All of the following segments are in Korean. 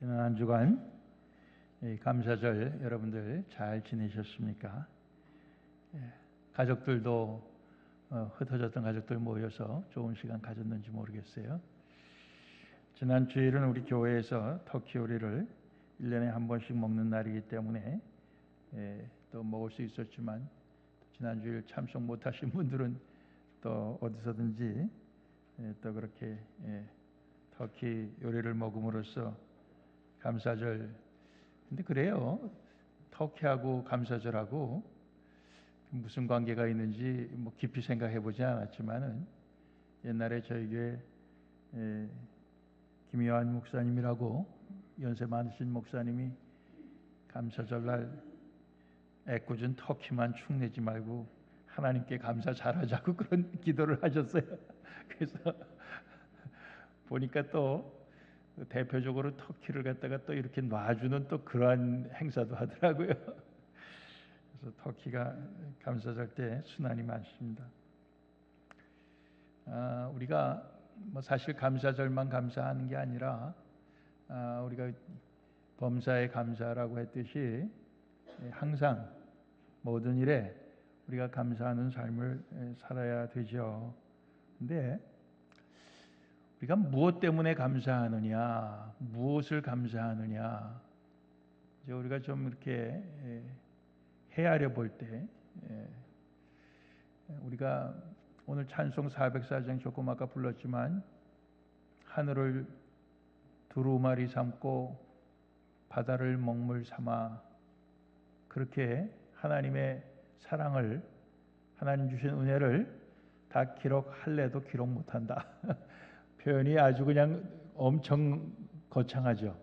지난 한 주간 감사절 여러분들 잘 지내셨습니까? 가족들도 흩어졌던 가족들 모여서 좋은 시간 가졌는지 모르겠어요. 지난 주일은 우리 교회에서 터키 요리를 1년에 한 번씩 먹는 날이기 때문에 또 먹을 수 있었지만 지난 주일 참석 못하신 분들은 또 어디서든지 또 그렇게 터키 요리를 먹음으로써 감사절. 근데 그래요. 터키하고 감사절하고 무슨 관계가 있는지 뭐 깊이 생각해 보지 않았지만은 옛날에 저희 교회 김요한 목사님이라고 연세 많으신 목사님이 감사절날 애꿎은 터키만 축내지 말고 하나님께 감사 잘하자고 그런 기도를 하셨어요. 그래서 보니까 또 대표적으로 터키를 갖다가 또 이렇게 놔주는 또 그러한 행사도 하더라고요. 그래서 터키가 감사절 때 순환이 많습니다. 우리가 뭐 사실 감사절만 감사하는 게 아니라 우리가 범사에 감사라고 했듯이 항상 모든 일에 우리가 감사하는 삶을 살아야 되죠. 근데 우리가 무엇 때문에 감사하느냐, 무엇을 감사하느냐, 이제 우리가 좀 이렇게 헤아려 볼 때, 우리가 오늘 찬송 404장 조금 아까 불렀지만 하늘을 두루마리 삼고 바다를 먹물 삼아, 그렇게 하나님의 사랑을, 하나님 주신 은혜를 다 기록할래도 기록 못한다. 표현이 아주 그냥 엄청 거창하죠.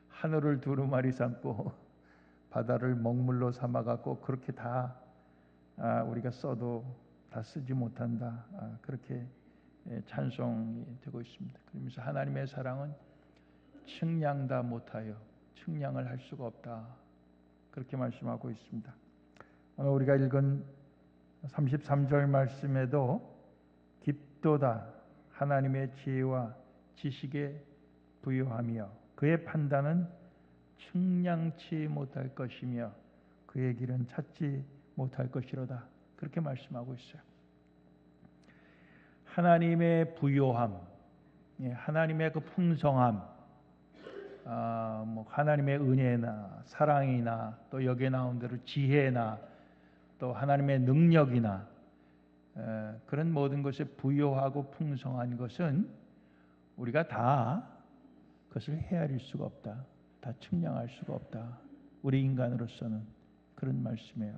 하늘을 두루마리 삼고 바다를 먹물로 삼아갖고 그렇게 다 우리가 써도 다 쓰지 못한다. 그렇게 찬송이 되고 있습니다. 그러면서 하나님의 사랑은 측량 다 못하여 측량을 할 수가 없다. 그렇게 말씀하고 있습니다. 오늘 우리가 읽은 33절 말씀에도 깊도다 하나님의 지혜와 지식에 부요하며 그의 판단은 측량치 못할 것이며 그의 길은 찾지 못할 것이로다. 그렇게 말씀하고 있어요. 하나님의 부요함, 하나님의 그 풍성함, 뭐 하나님의 은혜나 사랑이나 또 여기에 나온 대로 지혜나 또 하나님의 능력이나 그런 모든 것에 부요하고 풍성한 것은 우리가 다 그것을 헤아릴 수가 없다. 다 측량할 수가 없다. 우리 인간으로서는 그런 말씀이에요.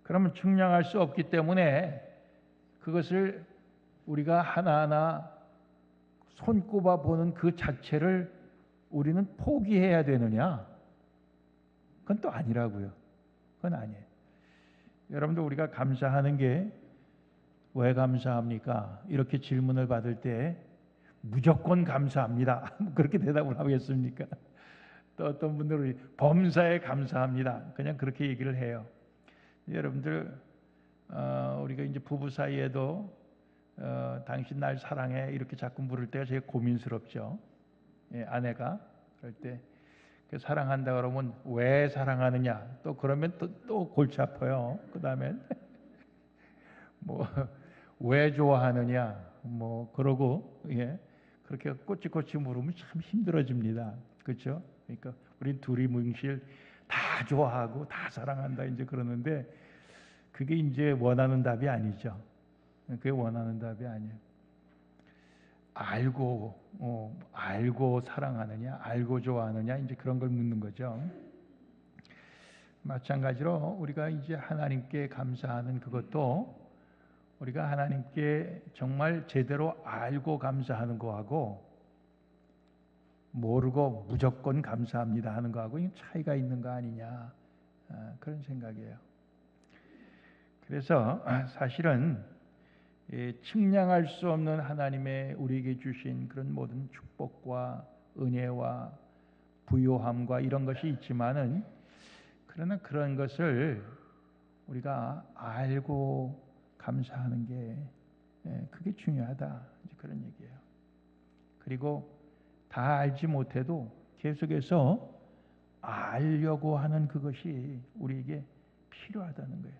그러면 측량할 수 없기 때문에 그것을 우리가 하나하나 손꼽아 보는 그 자체를 우리는 포기해야 되느냐? 그건 또 아니라고요. 그건 아니에요. 여러분들 우리가 감사하는 게 왜 감사합니까? 이렇게 질문을 받을 때 무조건 감사합니다. 그렇게 대답을 하겠습니까? 또 어떤 분들은 범사에 감사합니다. 그냥 그렇게 얘기를 해요. 여러분들 우리가 이제 부부 사이에도 당신 날 사랑해 이렇게 자꾸 물을 때가 제일 고민스럽죠. 아내가 그럴 때 사랑한다 그러면 왜 사랑하느냐 또 그러면 또 골치 아파요. 그 다음에 뭐 왜 좋아하느냐 뭐 그러고 그렇게 꼬치꼬치 물으면 참 힘들어집니다. 그렇죠? 그러니까 우리 둘이 뭉실 다 좋아하고 다 사랑한다 이제 그러는데 그게 이제 원하는 답이 아니죠. 그게 원하는 답이 아니에요. 알고 사랑하느냐, 알고 좋아하느냐 이제 그런 걸 묻는 거죠. 마찬가지로 우리가 이제 하나님께 감사하는 그것도 우리가 하나님께 정말 제대로 알고 감사하는 거하고 모르고 무조건 감사합니다 하는 거하고 차이가 있는 거 아니냐 그런 생각이에요. 그래서 사실은 측량할 수 없는 하나님의 우리에게 주신 그런 모든 축복과 은혜와 부요함과 이런 것이 있지만은 그러나 그런 것을 우리가 알고 감사하는 게 그게 중요하다. 그런 얘기예요. 그리고 다 알지 못해도 계속해서 알려고 하는 그것이 우리에게 필요하다는 거예요.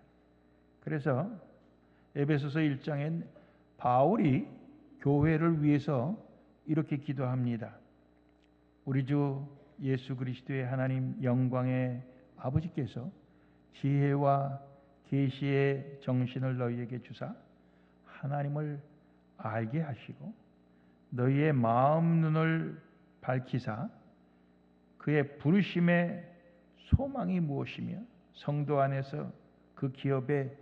그래서 에베소서 1장엔 바울이 교회를 위해서 이렇게 기도합니다. 우리 주 예수 그리스도의 하나님 영광의 아버지께서 지혜와 계시의 정신을 너희에게 주사 하나님을 알게 하시고 너희의 마음 눈을 밝히사 그의 부르심의 소망이 무엇이며 성도 안에서 그 기업의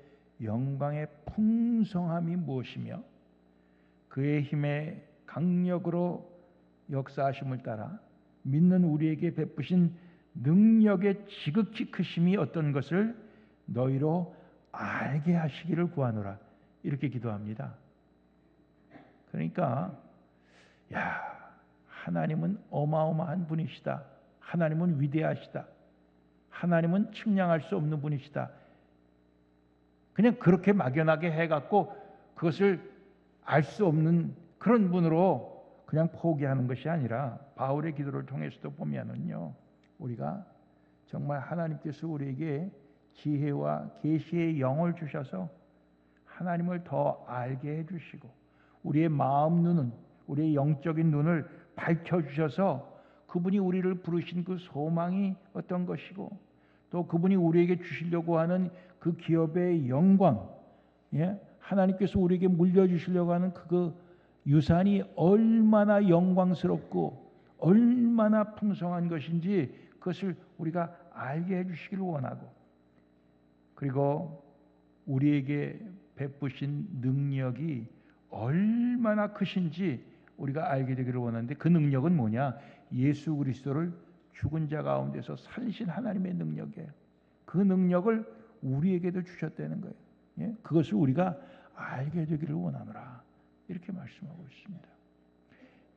영광의 풍성함이 무엇이며 그의 힘의 강력으로 역사하심을 따라 믿는 우리에게 베푸신 능력의 지극히 크심이 어떤 것을 너희로 알게 하시기를 구하노라. 이렇게 기도합니다. 그러니까 하나님은 어마어마한 분이시다. 하나님은 위대하시다. 하나님은 측량할 수 없는 분이시다. 그냥 그렇게 막연하게 해갖고 그것을 알 수 없는 그런 분으로 그냥 포기하는 것이 아니라 바울의 기도를 통해서도 보면은요, 우리가 정말 하나님께서 우리에게 지혜와 계시의 영을 주셔서 하나님을 더 알게 해주시고 우리의 마음 눈은, 우리의 영적인 눈을 밝혀주셔서 그분이 우리를 부르신 그 소망이 어떤 것이고 또 그분이 우리에게 주시려고 하는 그 기업의 영광, 하나님께서 우리에게 물려주시려고 하는 그 유산이 얼마나 영광스럽고 얼마나 풍성한 것인지 그것을 우리가 알게 해주시기를 원하고, 그리고 우리에게 베푸신 능력이 얼마나 크신지 우리가 알게 되기를 원하는데, 그 능력은 뭐냐? 예수 그리스도를 죽은 자 가운데서 살리신 하나님의 능력이에요. 그 능력을 우리에게도 주셨다는 거예요. 그것을 우리가 알게 되기를 원하노라. 이렇게 말씀하고 있습니다.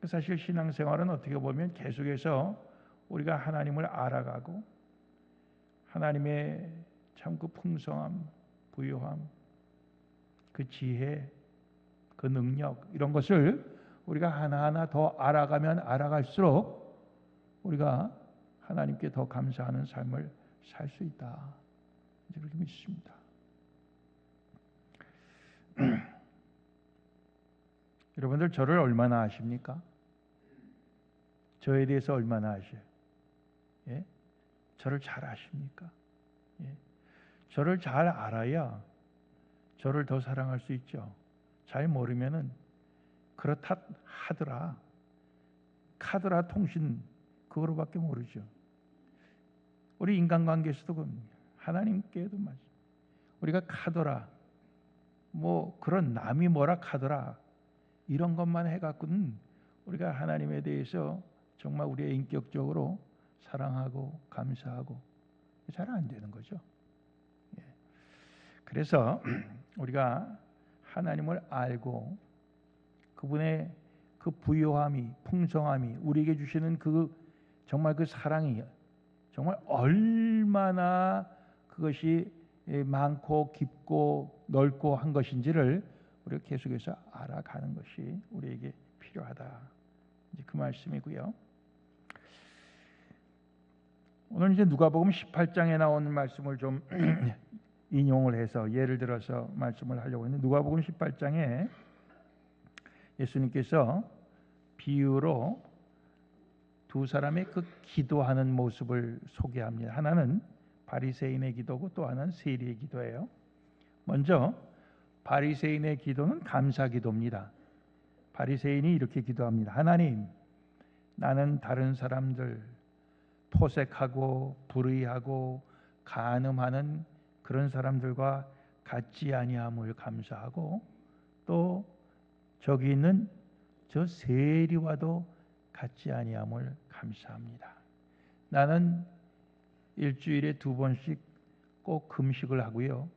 사실 신앙생활은 어떻게 보면 계속해서 우리가 하나님을 알아가고 하나님의 참 그 풍성함, 부요함, 그 지혜, 그 능력, 이런 것을 우리가 하나하나 더 알아가면 알아갈수록 우리가 하나님께 더 감사하는 삶을 살 수 있다. 그렇게 믿습니다. 여러분들 저를 얼마나 아십니까? 저에 대해서 얼마나 아셔요? 저를 잘 아십니까? 저를 잘 알아야 저를 더 사랑할 수 있죠. 잘 모르면은 그렇다 하더라, 카더라 통신 그거로밖에 모르죠. 우리 인간관계에서도 그럽니다. 하나님께도 맞아요. 우리가 카더라, 뭐 그런 남이 뭐라 카더라 이런 것만 해갖고는 우리가 하나님에 대해서 정말 우리의 인격적으로 사랑하고 감사하고 잘 안 되는 거죠. 그래서 우리가 하나님을 알고 그분의 그 부요함이, 풍성함이, 우리에게 주시는 그 정말 그 사랑이 정말 얼마나 그것이 많고 깊고 넓고 한 것인지를 우리가 계속해서 알아가는 것이 우리에게 필요하다. 이제 그 말씀이고요. 오늘 이제 누가복음 18장에 나온 말씀을 좀 인용을 해서 예를 들어서 말씀을 하려고 했는데, 누가복음 18장에 예수님께서 비유로 두 사람의 그 기도하는 모습을 소개합니다. 하나는 바리새인의 기도고 또 하나는 세리의 기도예요. 먼저 바리새인의 기도는 감사 기도입니다. 바리새인이 이렇게 기도합니다. 하나님, 나는 다른 사람들 토색하고 불의하고 간음하는 그런 사람들과 같지 아니함을 감사하고 또 저기 있는 저 세리와도 같지 아니함을 감사합니다. 나는 일주일에 2번씩 꼭 금식을 하고요.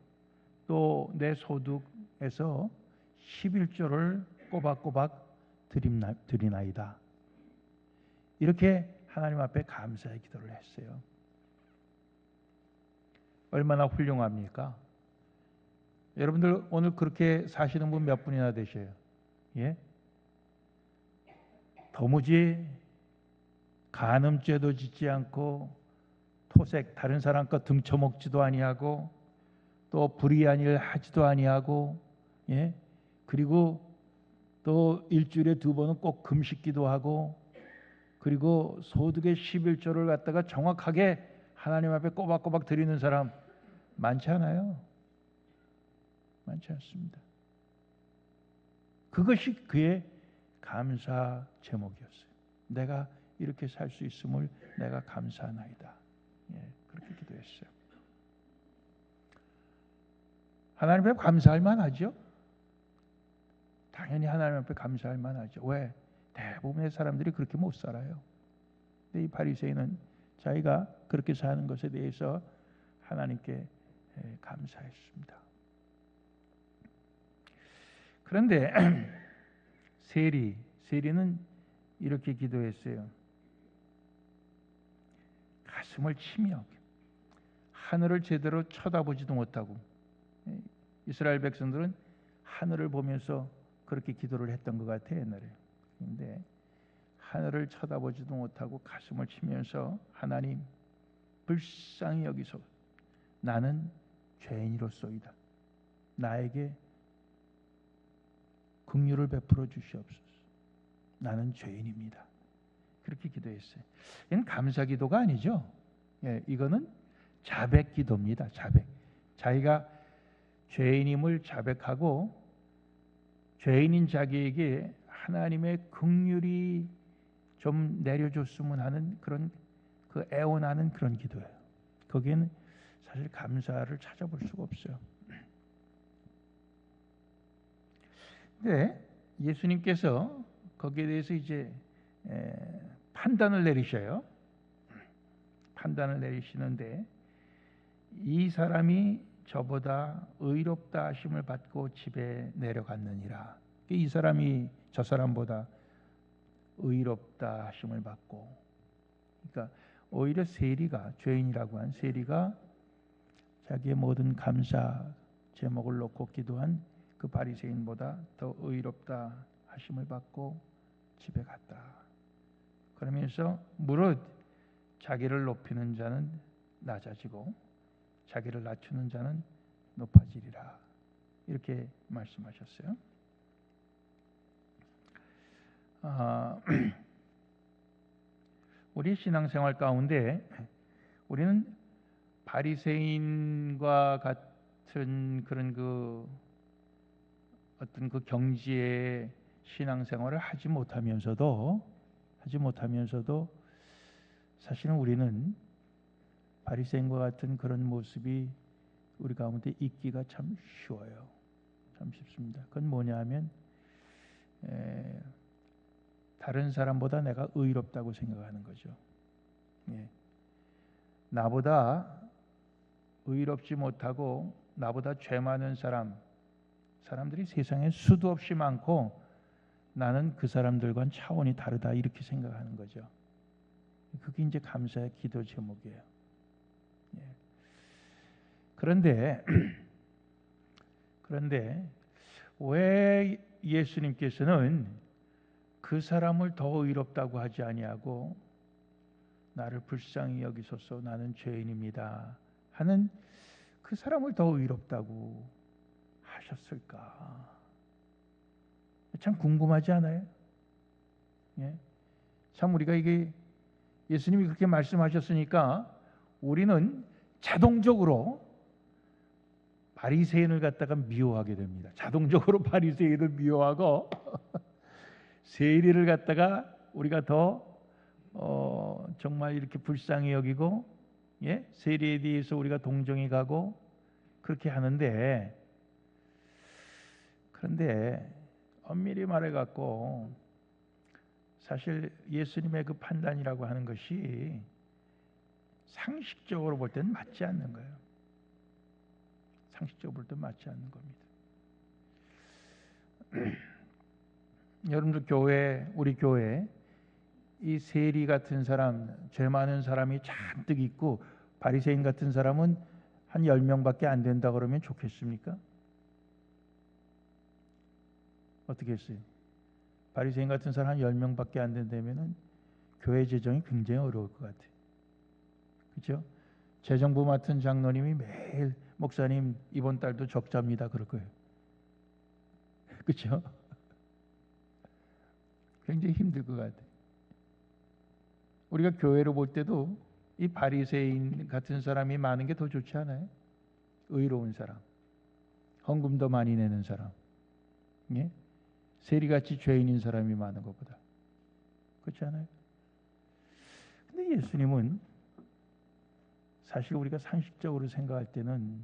또 내 소득에서 11조를 꼬박꼬박 드리나이다. 이렇게 하나님 앞에 감사의 기도를 했어요. 얼마나 훌륭합니까? 여러분들 오늘 그렇게 사시는 분 몇 분이나 되셔요? 도무지 간음죄도 짓지 않고 토색 다른 사람 것 등쳐먹지도 아니하고 또 불의한 일 하지도 아니하고 예? 그리고 또 일주일에 2번은 꼭 금식기도 하고 그리고 소득의 11조를 갖다가 정확하게 하나님 앞에 꼬박꼬박 드리는 사람 많지 않아요. 많지 않습니다. 그것이 그의 감사 제목이었어요. 내가 이렇게 살 수 있음을 내가 감사하나이다. 예, 그렇게 기도했어요. 하나님 앞에 감사할 만하죠. 당연히 하나님 앞에 감사할 만하죠. 왜? 대부분의 사람들이 그렇게 못 살아요. 근데 이 바리새인은 자기가 그렇게 사는 것에 대해서 하나님께 감사했습니다. 그런데 세리는 이렇게 기도했어요. 가슴을 치며 하늘을 제대로 쳐다보지도 못하고 이스라엘 백성들은 하늘을 보면서 그렇게 기도를 했던 것 같아요, 옛날에. 그런데 하늘을 쳐다보지도 못하고 가슴을 치면서 하나님 불쌍히 여기서 나는 죄인이로소이다. 나에게 긍휼을 베풀어 주시옵소서. 나는 죄인입니다. 그렇게 기도했어요. 이건 감사 기도가 아니죠. 예, 이거는 자백 기도입니다. 자백. 자기가 죄인임을 자백하고 죄인인 자기에게 하나님의 긍휼이 좀 내려줬으면 하는 그런 그 애원하는 그런 기도예요. 거기에는 사실 감사를 찾아볼 수가 없어요. 근데 예수님께서 거기에 대해서 이제 판단을 내리셔요. 판단을 내리시는데 이 사람이 저보다 의롭다 하심을 받고 집에 내려갔느니라. 이 사람이 저 사람보다 의롭다 하심을 받고, 그러니까 오히려 세리가, 죄인이라고 한 세리가 자기의 모든 감사 제목을 놓고 기도한 그 바리새인보다 더 의롭다 하심을 받고 집에 갔다. 그러면서 무릇 자기를 높이는 자는 낮아지고 자기를 낮추는 자는 높아지리라. 이렇게 말씀하셨어요. 우리 신앙생활 가운데 우리는 바리새인과 같은 그런 어떤 그 경지의 신앙생활을 하지 못하면서도 사실은 우리는 바리새인과 같은 그런 모습이 우리 가운데 있기가 참 쉬워요. 참 쉽습니다. 그건 뭐냐 하면 다른 사람보다 내가 의롭다고 생각하는 거죠. 예. 나보다 의롭지 못하고 나보다 죄 많은 사람들이 세상에 수도 없이 많고 나는 그 사람들과는 차원이 다르다 이렇게 생각하는 거죠. 그게 이제 감사의 기도 제목이에요. 예. 그런데 왜 예수님께서는 그 사람을 더 의롭다고 하지 아니하고 나를 불쌍히 여기소서 나는 죄인입니다 하는 그 사람을 더 의롭다고 하셨을까? 참 궁금하지 않아요? 예? 참 우리가 이게 예수님이 그렇게 말씀하셨으니까 우리는 자동적으로 바리새인을 갖다가 미워하게 됩니다. 자동적으로 바리새인을 미워하고 세리를 갖다가 우리가 더 정말 이렇게 불쌍히 여기고 예? 세리에 대해서 우리가 동정이 가고 그렇게 하는데, 그런데 엄밀히 말해갖고 사실 예수님의 그 판단이라고 하는 것이 상식적으로 볼 때는 맞지 않는 거예요. 상식적으로 볼 때는 맞지 않는 겁니다. 여러분들 우리 교회 이 세리 같은 사람, 죄 많은 사람이 잔뜩 있고 바리새인 같은 사람은 한 10명밖에 안 된다 그러면 좋겠습니까? 어떻게 했어요? 바리새인 같은 사람 한 10명밖에 안 된다면은 교회 재정이 굉장히 어려울 것 같아요. 그렇죠? 재정부 맡은 장로님이 매일 목사님 이번 달도 적자입니다 그럴 거예요. 그렇죠? 굉장히 힘들 것 같아요. 우리가 교회로 볼 때도 이 바리새인 같은 사람이 많은 게 더 좋지 않아요? 의로운 사람, 헌금 더 많이 내는 사람, 예? 세리같이 죄인인 사람이 많은 것보다 그렇지 않아요? 근데 예수님은 사실 우리가 상식적으로 생각할 때는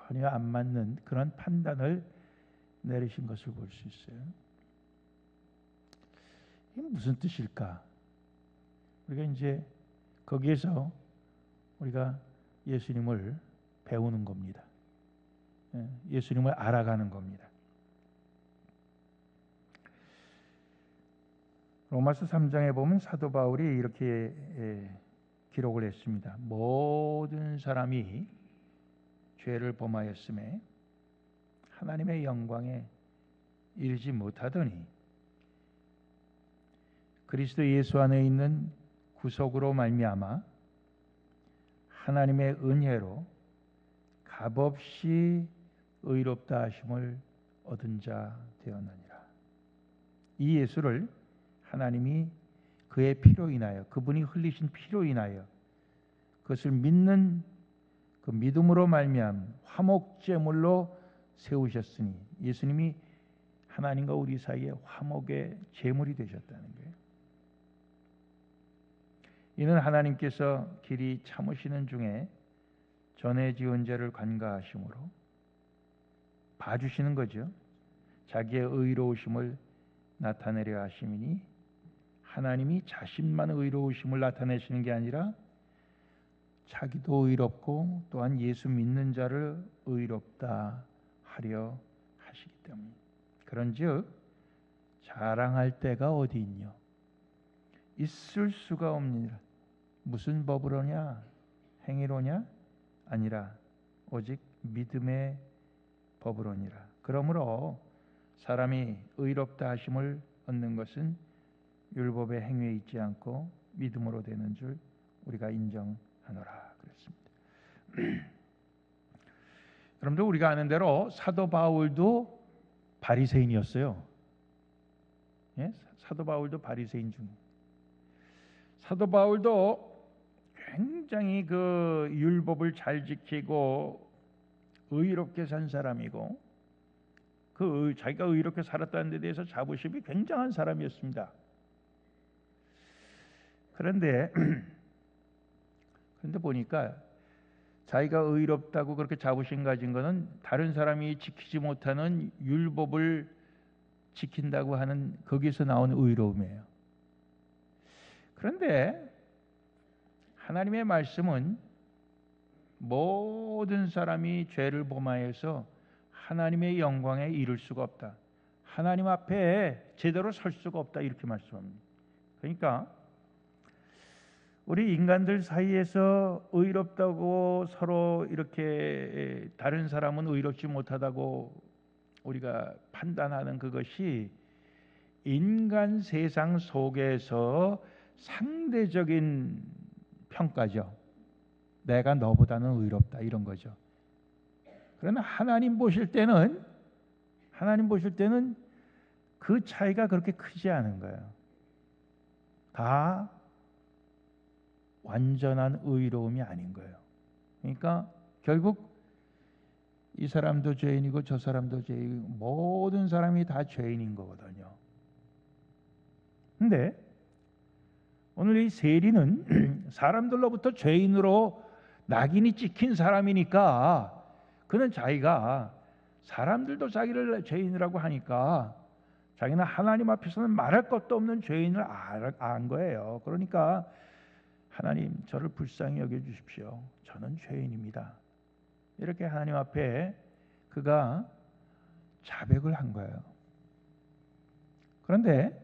전혀 안 맞는 그런 판단을 내리신 것을 볼 수 있어요. 이게 무슨 뜻일까? 우리가 이제 거기에서 우리가 예수님을 배우는 겁니다. 예수님을 알아가는 겁니다. 로마서 3장에 보면 사도 바울이 이렇게 기록을 했습니다. 모든 사람이 죄를 범하였음에 하나님의 영광에 이르지 못하더니 그리스도 예수 안에 있는 구속으로 말미암아 하나님의 은혜로 값없이 의롭다 하심을 얻은 자 되었느니라. 이 예수를 하나님이 그의 피로 인하여, 그분이 흘리신 피로 인하여 그것을 믿는 그 믿음으로 말미암 화목제물로 세우셨으니, 예수님이 하나님과 우리 사이에 화목의 제물이 되셨다는 거예요. 이는 하나님께서 길이 참으시는 중에 전에 지은 죄를 관가하심으로 봐주시는 거죠. 자기의 의로우심을 나타내려 하심이니, 하나님이 자신만 의로우심을 나타내시는 게 아니라 자기도 의롭고 또한 예수 믿는 자를 의롭다 하려 하시기 때문에. 그런즉 자랑할 데가 어디 있뇨? 있을 수가 없느니라. 무슨 법으로냐? 행위로냐? 아니라 오직 믿음의 법으로니라. 그러므로 사람이 의롭다 하심을 얻는 것은 율법의 행위에 있지 않고 믿음으로 되는 줄 우리가 인정하노라 그랬습니다. 여러분들, 우리가 아는 대로 사도 바울도 바리새인이었어요. 예? 사도 바울도 바리새인 중. 사도 바울도 굉장히 그 율법을 잘 지키고 의롭게 산 사람이고, 자기가 의롭게 살았다는 데 대해서 자부심이 굉장한 사람이었습니다. 그런데 보니까 자기가 의롭다고 그렇게 자부심 가진 것은 다른 사람이 지키지 못하는 율법을 지킨다고 하는 거기서 나온 의로움이에요. 그런데 하나님의 말씀은 모든 사람이 죄를 범하여서 하나님의 영광에 이를 수가 없다, 하나님 앞에 제대로 설 수가 없다, 이렇게 말씀합니다. 그러니까 우리 인간들 사이에서 의롭다고 서로 이렇게 다른 사람은 의롭지 못하다고 우리가 판단하는 그것이 인간 세상 속에서 상대적인 평가죠. 내가 너보다는 의롭다, 이런 거죠. 그러나 하나님 보실 때는 그 차이가 그렇게 크지 않은 거예요. 다 완전한 의로움이 아닌 거예요. 그러니까 결국 이 사람도 죄인이고 저 사람도 죄인이고 모든 사람이 다 죄인인 거거든요. 근데 오늘 이 세리는 사람들로부터 죄인으로 낙인이 찍힌 사람이니까, 그는 자기가 사람들도 자기를 죄인이라고 하니까 자기는 하나님 앞에서는 말할 것도 없는 죄인을 안 거예요. 그러니까 하나님, 저를 불쌍히 여겨주십시오. 저는 죄인입니다. 이렇게 하나님 앞에 그가 자백을 한 거예요. 그런데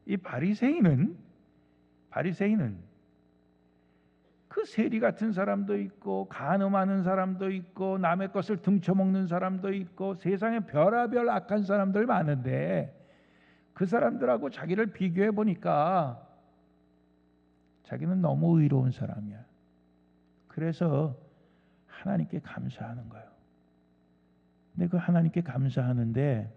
이 바리새인은 그 세리 같은 사람도 있고 간음하는 사람도 있고 남의 것을 등쳐먹는 사람도 있고 세상에 별의별 악한 사람들 많은데 그 사람들하고 자기를 비교해 보니까 자기는 너무 의로운 사람이야. 그래서 하나님께 감사하는 거예요. 근데 그 하나님께 감사하는데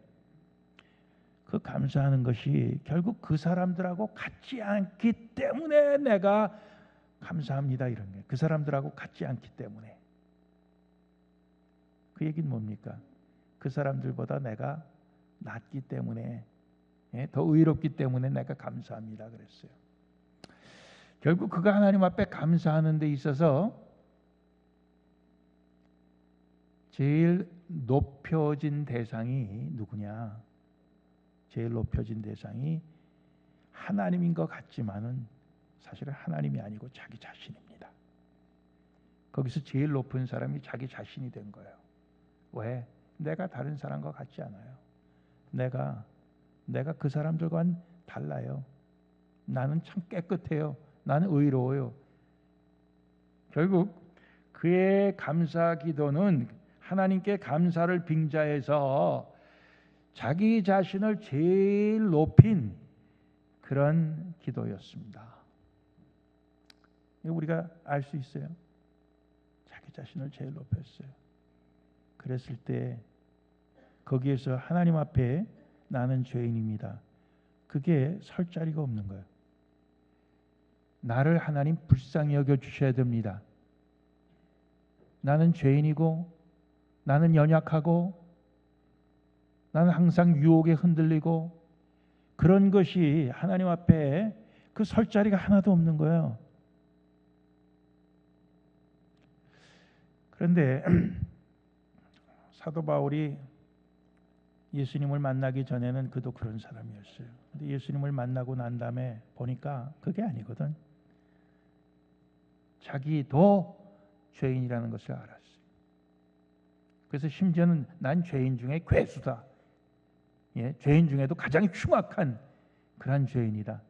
그 감사하는 것이 결국 그 사람들하고 같지 않기 때문에 내가 감사합니다 이런 거예요. 그 사람들하고 같지 않기 때문에. 그 얘기는 뭡니까? 그 사람들보다 내가 낫기 때문에, 더 의롭기 때문에 내가 감사합니다 그랬어요. 결국 그가 하나님 앞에 감사하는 데 있어서 제일 높여진 대상이 누구냐? 제일 높여진 대상이 하나님인 것 같지만은 사실은 하나님이 아니고 자기 자신입니다. 거기서 제일 높은 사람이 자기 자신이 된 거예요. 왜? 내가 다른 사람과 같지 않아요. 내가 그 사람들과는 달라요. 나는 참 깨끗해요. 나는 의로워요. 결국 그의 감사 기도는 하나님께 감사를 빙자해서 자기 자신을 제일 높인 그런 기도였습니다. 이거 우리가 알 수 있어요. 자기 자신을 제일 높였어요. 그랬을 때 거기에서 하나님 앞에 나는 죄인입니다. 그게 설 자리가 없는 거예요. 나를 하나님 불쌍히 여겨 주셔야 됩니다. 나는 죄인이고 나는 연약하고 나는 항상 유혹에 흔들리고 그런 것이 하나님 앞에 그 설 자리가 하나도 없는 거예요. 그런데 사도 바울이 예수님을 만나기 전에는 그도 그런 사람이었어요. 근데 예수님을 만나고 난 다음에 보니까 그게 아니거든. 자기도 죄인이라는 것을 알았어요. 그래서 심지어는 난 죄인 중에 괴수다. 죄인 중에도 가장 흉악한 그런 죄인이다.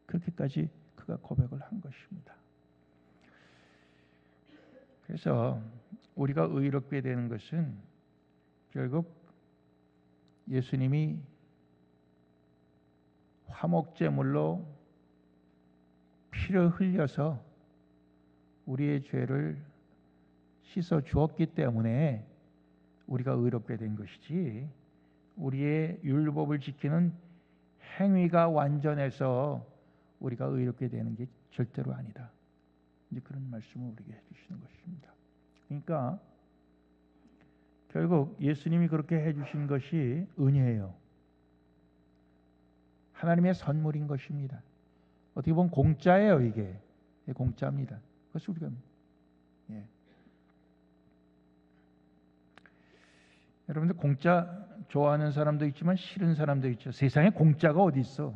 그렇게까지 그가 고백을 한 것입니다. 그래서 우리가 의롭게 되는 것은 결국 예수님이 화목제물로 피를 흘려서 우리의 죄를 씻어 주었기 때문에 우리가 의롭게 된 것이지, 우리의 율법을 지키는 행위가 완전해서 우리가 의롭게 되는 게 절대로 아니다. 이제 그런 말씀을 우리에게 해주시는 것입니다. 그러니까 결국 예수님이 그렇게 해주신 것이 은혜예요. 하나님의 선물인 것입니다. 어떻게 보면 공짜예요. 이게 공짜입니다. 그래서 우리가 여러분들 공짜 좋아하는 사람도 있지만 싫은 사람도 있죠. 세상에 공짜가 어디 있어?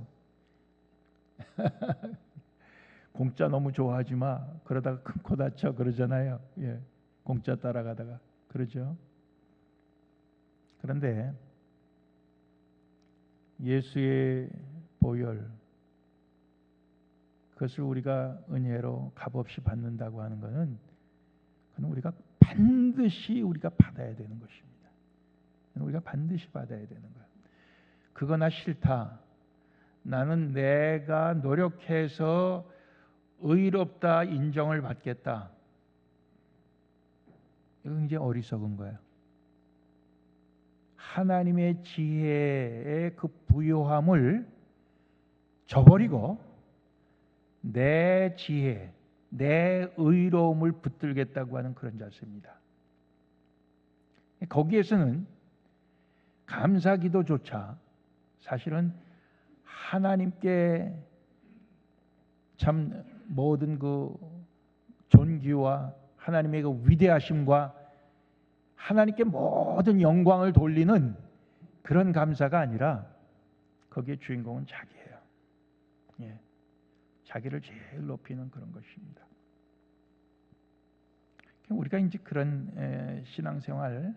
공짜 너무 좋아하지 마. 그러다가 큰 코 다쳐 그러잖아요. 공짜 따라가다가 그러죠. 그런데 예수의 보혈, 그것을 우리가 은혜로 값없이 받는다고 하는 것은 그건 우리가 반드시 우리가 받아야 되는 것입니다. 우리가 반드시 받아야 되는 거예요. 그거나 싫다. 나는 내가 노력해서 의롭다 인정을 받겠다. 이건 이제 어리석은 거예요. 하나님의 지혜의 그 부요함을 저버리고 내 지혜, 내 의로움을 붙들겠다고 하는 그런 자세입니다. 거기에서는 감사기도조차 사실은 하나님께 참 모든 그 존귀와 하나님의 그 위대하심과 하나님께 모든 영광을 돌리는 그런 감사가 아니라 거기에 주인공은 자기예요. 자기를 제일 높이는 그런 것입니다. 우리가 이제 그런 신앙생활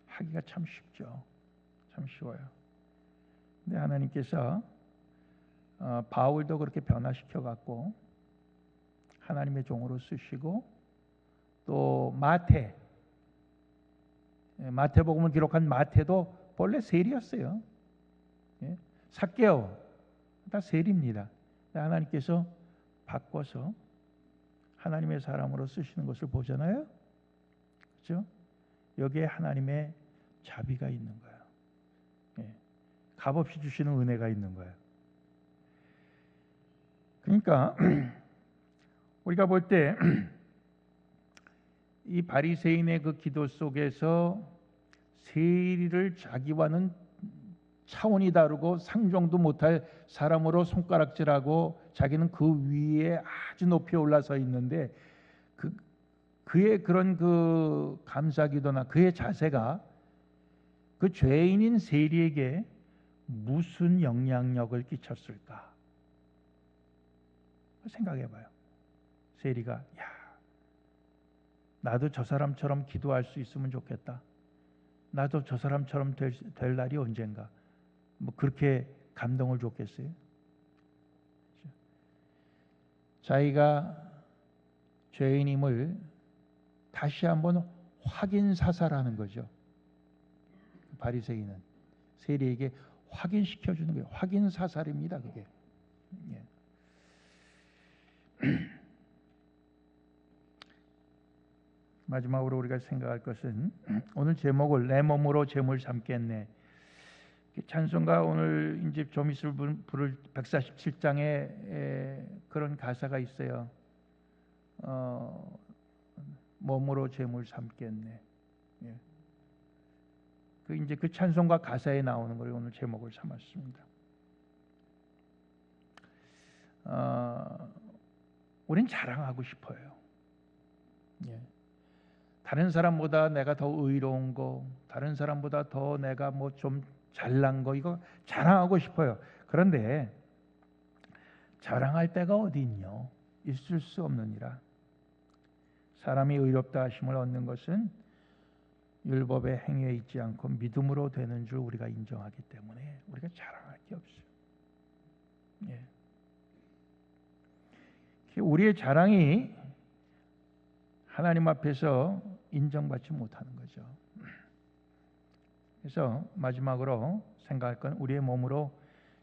하기가 참 쉽죠. 참 쉬워요. 근데 하나님께서 바울도 그렇게 변화시켜 갖고 하나님의 종으로 쓰시고, 또 마태복음을 기록한 마태도 본래 세리였어요. 삭개오 다 세리입니다. 하나님께서 바꿔서 하나님의 사람으로 쓰시는 것을 보잖아요. 그렇죠? 여기에 하나님의 자비가 있는 거예요. 예. 값없이 주시는 은혜가 있는 거예요. 그러니까 우리가 볼 때 이 바리새인의 그 기도 속에서 세리를 자기와는 차원이 다르고 상종도 못할 사람으로 손가락질하고 자기는 그 위에 아주 높이 올라서 있는데 그의 그런 그 감사기도나 그의 자세가 그 죄인인 세리에게 무슨 영향력을 끼쳤을까 생각해봐요. 세리가 야, 나도 저 사람처럼 기도할 수 있으면 좋겠다. 나도 저 사람처럼 될 날이 언젠가. 뭐 그렇게 감동을 줬겠어요? 자기가 죄인임을 다시 한번 확인 사살하는 거죠. 바리새인은 세리에게 확인시켜 주는 거예요. 확인 사살입니다, 그게. 예. 마지막으로 우리가 생각할 것은 오늘 제목을 내 몸으로 제물 삼겠네. 찬송가 오늘 이제 좀 있을 부를 147장에 그런 가사가 있어요. 몸으로 제물 삼겠네. 예. 그 이제 그 찬송가 가사에 나오는 걸 오늘 제목을 삼았습니다. 우린 자랑하고 싶어요. 예. 다른 사람보다 내가 더 의로운 거, 다른 사람보다 더 내가 뭐 좀 잘난 거 이거 자랑하고 싶어요. 그런데 자랑할 데가 어디 있뇨? 있을 수 없느니라. 사람이 의롭다 하심을 얻는 것은 율법의 행위에 있지 않고 믿음으로 되는 줄 우리가 인정하기 때문에 우리가 자랑할 게 없어요. 예. 우리의 자랑이 하나님 앞에서 인정받지 못하는 거죠. 그래서 마지막으로 생각할 건 우리의 몸으로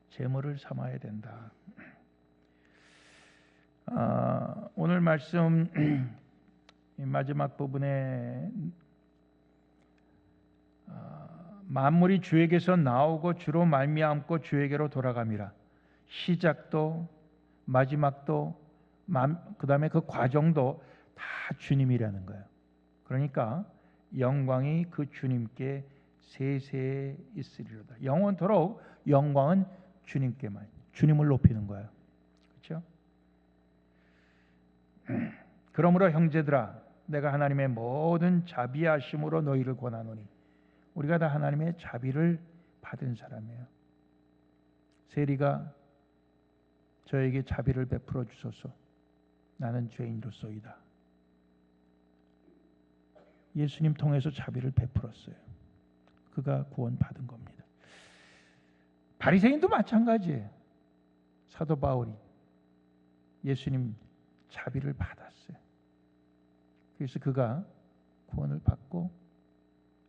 제물을 삼아야 된다. 오늘 말씀 마지막 부분에 만물이 주에게서 나오고 주로 말미암고 주에게로 돌아감이라. 시작도 마지막도 그 다음에 그 과정도 다 주님이라는 거예요. 그러니까 영광이 그 주님께 세세에 있으리로다. 영원토록 영광은 주님께만, 주님을 높이는 거예요. 그렇죠? 그러므로 형제들아, 내가 하나님의 모든 자비하심으로 너희를 권하노니. 우리가 다 하나님의 자비를 받은 사람이에요. 세리가 저에게 자비를 베풀어 주소서. 나는 죄인으로서이다. 예수님 통해서 자비를 베풀었어요. 그가 구원받은 겁니다. 바리새인도 마찬가지예요. 사도 바울이 예수님 자비를 받았어요. 그래서 그가 구원을 받고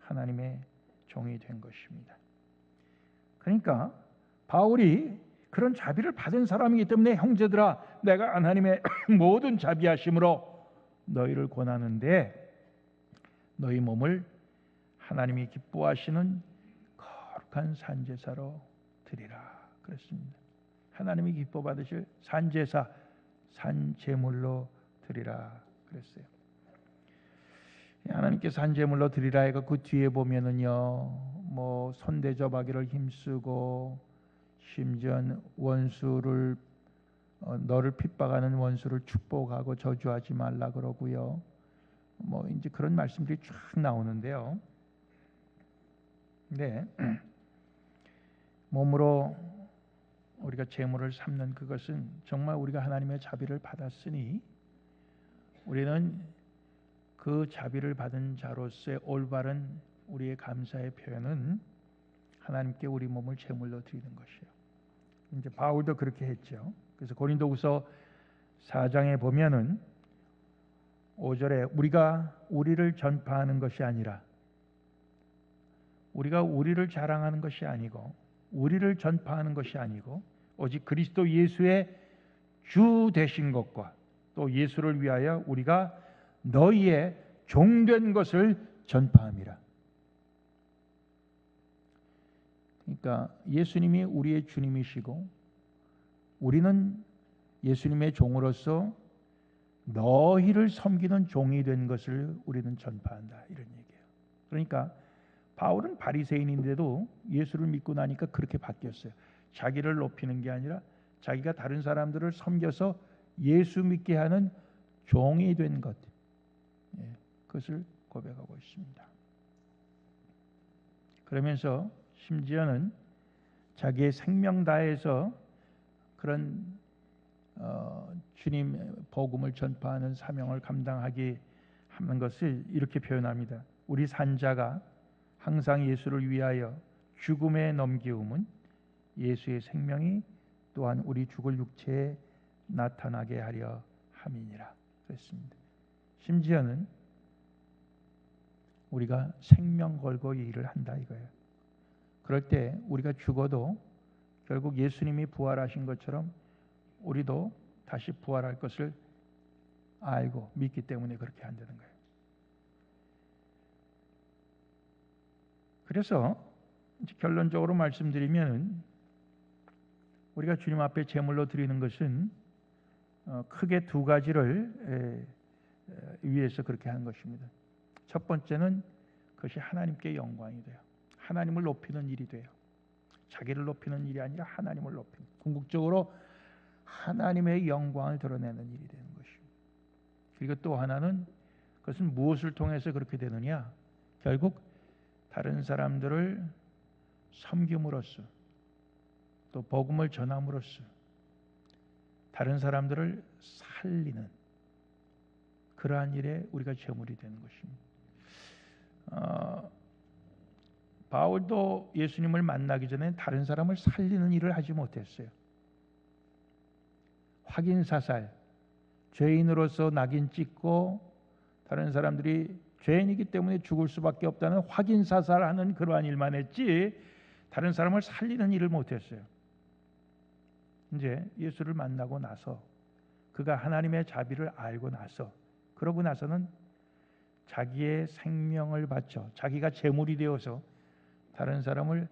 하나님의 종이 된 것입니다. 그러니까 바울이 그런 자비를 받은 사람이기 때문에 형제들아, 내가 하나님의 모든 자비하심으로 너희를 권하는데 너희 몸을 하나님이 기뻐하시는 거룩한 산제사로 드리라 그랬습니다. 하나님이 기뻐 받으실 산제사, 산제물로 드리라 그랬어요. 하나님께 산제물로 드리라 해가 그 뒤에 보면은요, 뭐 손대접하기를 힘쓰고 심지어 원수를 너를 핍박하는 원수를 축복하고 저주하지 말라 그러고요. 뭐 이제 그런 말씀들이 쫙 나오는데요. 네, 몸으로 우리가 제물을 삼는 그것은 정말 우리가 하나님의 자비를 받았으니 우리는 그 자비를 받은 자로서의 올바른 우리의 감사의 표현은 하나님께 우리 몸을 제물로 드리는 것이에요. 이제 바울도 그렇게 했죠. 그래서 고린도후서 4장에 보면은 5절에 우리가 우리를 전파하는 것이 아니라, 우리가 우리를 자랑하는 것이 아니고, 우리를 전파하는 것이 아니고, 오직 그리스도 예수의 주 되신 것과 또 예수를 위하여 우리가 너희의 종된 것을 전파함이라. 그러니까 예수님이 우리의 주님이시고 우리는 예수님의 종으로서 너희를 섬기는 종이 된 것을 우리는 전파한다, 이런 얘기예요. 그러니까 바울은 바리새인인데도 예수를 믿고 나니까 그렇게 바뀌었어요. 자기를 높이는 게 아니라 자기가 다른 사람들을 섬겨서 예수 믿게 하는 종이 된 것, 그것을 고백하고 있습니다. 그러면서 심지어는 자기의 생명 다해서 그런 주님의 복음을 전파하는 사명을 감당하게 하는 것을 이렇게 표현합니다. 우리 산자가 항상 예수를 위하여 죽음에 넘기움은 예수의 생명이 또한 우리 죽을 육체에 나타나게 하려 함이니라 그랬습니다. 심지어는 우리가 생명 걸고 이 일을 한다 이거예요. 그럴 때 우리가 죽어도 결국 예수님이 부활하신 것처럼 우리도 다시 부활할 것을 알고 믿기 때문에 그렇게 한다는 거예요. 그래서 이제 결론적으로 말씀드리면 우리가 주님 앞에 제물로 드리는 것은 크게 두 가지를 위해서 그렇게 하는 것입니다. 첫 번째는 그것이 하나님께 영광이 돼요. 하나님을 높이는 일이 돼요. 자기를 높이는 일이 아니라 하나님을 높이는, 궁극적으로 하나님의 영광을 드러내는 일이 되는 것입니다. 그리고 또 하나는 그것은 무엇을 통해서 그렇게 되느냐? 결국 다른 사람들을 섬김으로써 또 복음을 전함으로써 다른 사람들을 살리는 그러한 일에 우리가 제물이 되는 것입니다. 바울도 예수님을 만나기 전에 다른 사람을 살리는 일을 하지 못했어요. 확인사살, 죄인으로서 낙인 찍고 다른 사람들이 죄인이기 때문에 죽을 수밖에 없다는 확인사살하는 그러한 일만 했지 다른 사람을 살리는 일을 못했어요. 이제 예수를 만나고 나서 그가 하나님의 자비를 알고 나서 그러고 나서는 자기의 생명을 바쳐 자기가 제물이 되어서 다른 사람을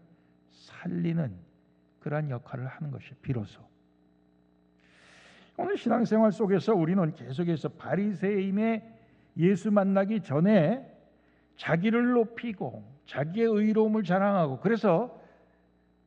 살리는 그러한 역할을 하는 것이 비로소. 오늘 신앙생활 속에서 우리는 계속해서 바리새인의 예수 만나기 전에 자기를 높이고 자기의 의로움을 자랑하고 그래서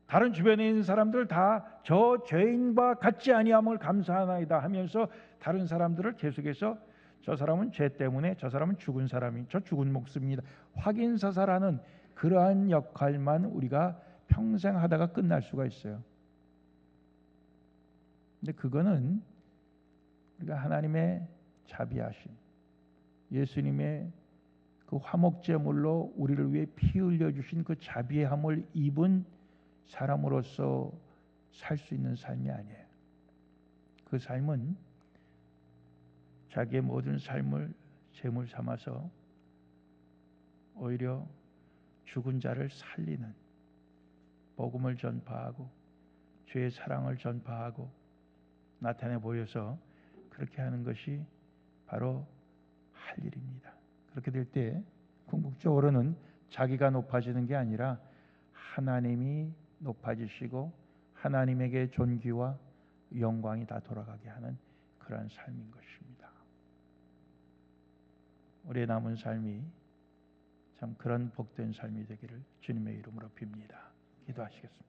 다른 주변에 있는 사람들 다 저 죄인과 같지 아니함을 감사하나이다 하면서 다른 사람들을 계속해서 저 사람은 죄 때문에 저 사람은 죽은 사람이 저 죽은 목숨입니다. 확인사살하는 그러한 역할만 우리가 평생 하다가 끝날 수가 있어요. 근데 그거는 우리가 하나님의 자비하심, 예수님의 그 화목제물로 우리를 위해 피 흘려 주신 그 자비함을 입은 사람으로서 살 수 있는 삶이 아니에요. 그 삶은 자기의 모든 삶을 제물 삼아서 오히려 죽은 자를 살리는 복음을 전파하고 죄의 사랑을 전파하고 나타내 보여서 그렇게 하는 것이 바로 할 일입니다. 그렇게 될 때 궁극적으로는 자기가 높아지는 게 아니라 하나님이 높아지시고 하나님에게 존귀와 영광이 다 돌아가게 하는 그러한 삶인 것입니다. 우리의 남은 삶이 참 그런 복된 삶이 되기를 주님의 이름으로 빕니다. 기도하시겠습니다.